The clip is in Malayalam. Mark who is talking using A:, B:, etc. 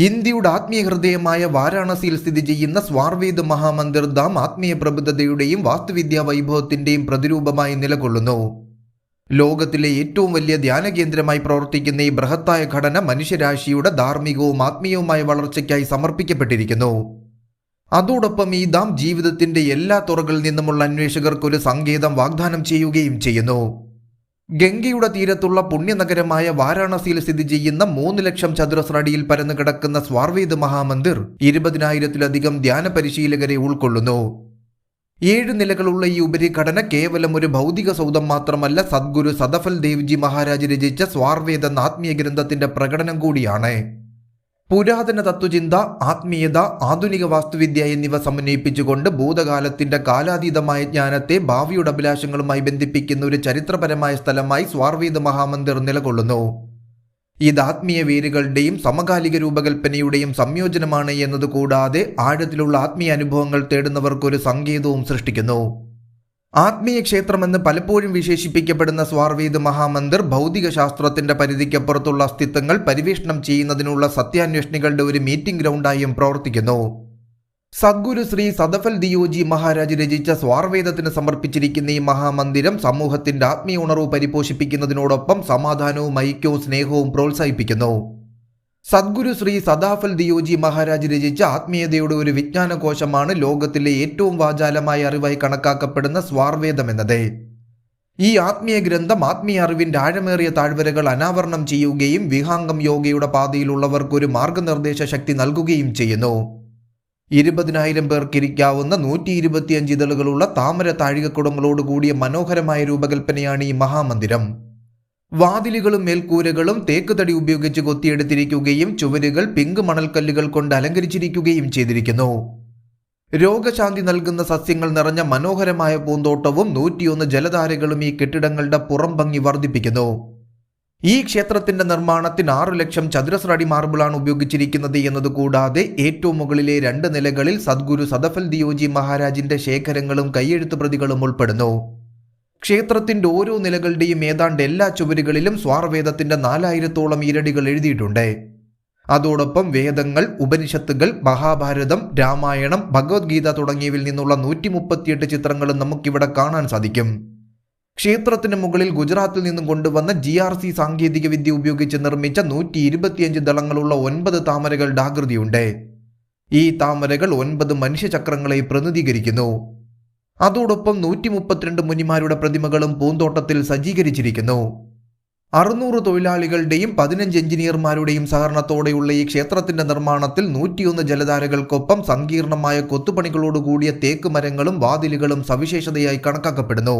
A: ഇന്ത്യയുടെ ആത്മീയ ഹൃദയമായ വാരാണസിയിൽ സ്ഥിതി ചെയ്യുന്ന സ്വാർവേദ് മഹാമന്ദിർ ധാം ആത്മീയ പ്രബുദ്ധതയുടെയും വാസ്തുവിദ്യാ വൈഭവത്തിന്റെയും പ്രതിരൂപമായി നിലകൊള്ളുന്നു. ലോകത്തിലെ ഏറ്റവും വലിയ ധ്യാന കേന്ദ്രമായി പ്രവർത്തിക്കുന്ന ഈ ബൃഹത്തായ ഘടന മനുഷ്യരാശിയുടെ ധാർമ്മികവും ആത്മീയവുമായ വളർച്ചയ്ക്കായി സമർപ്പിക്കപ്പെട്ടിരിക്കുന്നു. അതോടൊപ്പം ഈ ധാം ജീവിതത്തിന്റെ എല്ലാ തുറകളിൽ നിന്നുമുള്ള അന്വേഷകർക്കൊരു സങ്കേതം വാഗ്ദാനം ചെയ്യുകയും ചെയ്യുന്നു. ഗംഗയുടെ തീരത്തുള്ള പുണ്യനഗരമായ വാരാണസിയിൽ സ്ഥിതി ചെയ്യുന്ന 3 ലക്ഷം ചതുരശ്ര അടിയിൽ പരന്നു കിടക്കുന്ന സ്വാർവേദ് മഹാമന്ദിർ 20,000-ലധികം ധ്യാന പരിശീലകരെ ഉൾക്കൊള്ളുന്നു. 7 നിലകളുള്ള ഈ ഉപരിഘടന കേവലം ഒരു ഭൗതിക സൗധം മാത്രമല്ല, സദ്ഗുരു സദഫൽ ദേവ്ജി മഹാരാജ് രചിച്ച സ്വാർവേദ് എന്ന ആത്മീയ ഗ്രന്ഥത്തിന്റെ പ്രകടനം കൂടിയാണ്. പുരാതന തത്വചിന്ത, ആത്മീയത, ആധുനിക വാസ്തുവിദ്യ എന്നിവ സമന്വയിപ്പിച്ചുകൊണ്ട് ഭൂതകാലത്തിന്റെ കാലാതീതമായ ജ്ഞാനത്തെ ഭാവിയുടെ അഭിലാഷങ്ങളുമായി ബന്ധിപ്പിക്കുന്ന ഒരു ചരിത്രപരമായ സ്ഥലമായി സ്വാർവേദ് മഹാമന്ദിർ നിലകൊള്ളുന്നു. ഇത് ആത്മീയ വേരുകളുടെയും സമകാലിക രൂപകൽപ്പനയുടെയും സംയോജനമാണ് എന്നതുകൂടാതെ ആഴത്തിലുള്ള ആത്മീയ അനുഭവങ്ങൾ തേടുന്നവർക്കൊരു സങ്കേതവും സൃഷ്ടിക്കുന്നു. ആത്മീയ ക്ഷേത്രമെന്ന് പലപ്പോഴും വിശേഷിപ്പിക്കപ്പെടുന്ന സ്വാർവേദ് മഹാമന്ദിർ ഭൗതിക ശാസ്ത്രത്തിന്റെ പരിധിക്കപ്പുറത്തുള്ള അസ്തിത്വങ്ങൾ പരിവേഷണം ചെയ്യുന്നതിനുള്ള സത്യാന്വേഷണികളുടെ ഒരു മീറ്റിംഗ് ഗ്രൗണ്ടായും പ്രവർത്തിക്കുന്നു. സദ്ഗുരു ശ്രീ സദഫൽ ദിയോജി മഹാരാജ് രചിച്ച സ്വാർവേദത്തിന് സമർപ്പിച്ചിരിക്കുന്ന ഈ മഹാമന്ദിരം സമൂഹത്തിന്റെ ആത്മീയ ഉണർവ് പരിപോഷിപ്പിക്കുന്നതിനോടൊപ്പം സമാധാനവും ഐക്യവും സ്നേഹവും പ്രോത്സാഹിപ്പിക്കുന്നു. സദ്ഗുരു ശ്രീ സദാഫൽ ദിയോജി മഹാരാജ് രചിച്ച ആത്മീയതയുടെ ഒരു വിജ്ഞാനകോശമാണ് ലോകത്തിലെ ഏറ്റവും വാചാലമായ അറിവായി കണക്കാക്കപ്പെടുന്ന സ്വാർവേദം എന്നത്. ഈ ആത്മീയ ഗ്രന്ഥം ആത്മീയ അറിവിന്റെ ആഴമേറിയ താഴ്വരകൾ അനാവരണം ചെയ്യുകയും വിഹാംഗം യോഗയുടെ പാതയിലുള്ളവർക്ക് ഒരു മാർഗനിർദ്ദേശ ശക്തി നൽകുകയും ചെയ്യുന്നു. 20,000 പേർക്കിരിക്കാവുന്ന 125 ഇതളുകളുള്ള താമര താഴികക്കുടങ്ങളോട് കൂടിയ മനോഹരമായ രൂപകൽപ്പനയാണ് ഈ മഹാമന്ദിരം. വാതിലുകളും മേൽക്കൂരകളും തേക്ക് തടി ഉപയോഗിച്ച് കൊത്തിയെടുത്തിരിക്കുകയും ചുവരുകൾ പിങ്ക് മണൽക്കല്ലുകൾ കൊണ്ട് അലങ്കരിച്ചിരിക്കുകയും ചെയ്തിരിക്കുന്നു. രോഗശാന്തി നൽകുന്ന സസ്യങ്ങൾ നിറഞ്ഞ മനോഹരമായ പൂന്തോട്ടവും 101 ജലധാരകളും ഈ കെട്ടിടങ്ങളുടെ പുറം ഭംഗി വർദ്ധിപ്പിക്കുന്നു. ഈ ക്ഷേത്രത്തിന്റെ നിർമ്മാണത്തിന് 6 ലക്ഷം ചതുരശ്ര അടി മാർബിളാണ് ഉപയോഗിച്ചിരിക്കുന്നത് എന്നതുകൂടാതെ ഏറ്റവും മുകളിലെ 2 നിലകളിൽ സദ്ഗുരു സദഫൽ ദിയോജി മഹാരാജിന്റെ ശേഖരങ്ങളും കയ്യെഴുത്തു പ്രതികളും ഉൾപ്പെടുന്നു. ക്ഷേത്രത്തിന്റെ ഓരോ നിലകളുടെയും ഏതാണ്ട് എല്ലാ ചുവരുകളിലും സ്വാർവേദത്തിന്റെ 4000-ഓളം ഈരടികൾ എഴുതിയിട്ടുണ്ട്. അതോടൊപ്പം വേദങ്ങൾ, ഉപനിഷത്തുകൾ, മഹാഭാരതം, രാമായണം, ഭഗവത്ഗീത തുടങ്ങിയവയിൽ നിന്നുള്ള 138 ചിത്രങ്ങളും നമുക്കിവിടെ കാണാൻ സാധിക്കും. ക്ഷേത്രത്തിന് മുകളിൽ ഗുജറാത്തിൽ നിന്നും കൊണ്ടുവന്ന GRC സാങ്കേതിക വിദ്യ ഉപയോഗിച്ച് നിർമ്മിച്ച 125 ദളങ്ങളുള്ള 9 താമരകളുടെ ആകൃതിയുണ്ട്. ഈ താമരകൾ 9 മനുഷ്യചക്രങ്ങളെ പ്രതിനിധീകരിക്കുന്നു. അതോടൊപ്പം 132 മുനിമാരുടെ പ്രതിമകളും പൂന്തോട്ടത്തിൽ സജ്ജീകരിച്ചിരിക്കുന്നു. 600 തൊഴിലാളികളുടെയും 15 എഞ്ചിനീയർമാരുടെയും സഹകരണത്തോടെയുള്ള ഈ ക്ഷേത്രത്തിന്റെ നിർമ്മാണത്തിൽ 101 ജലധാരകൾക്കൊപ്പം സങ്കീർണമായ കൊത്തുപണികളോടുകൂടിയ തേക്ക് മരങ്ങളും വാതിലുകളും സവിശേഷതയായി കണക്കാക്കപ്പെടുന്നു.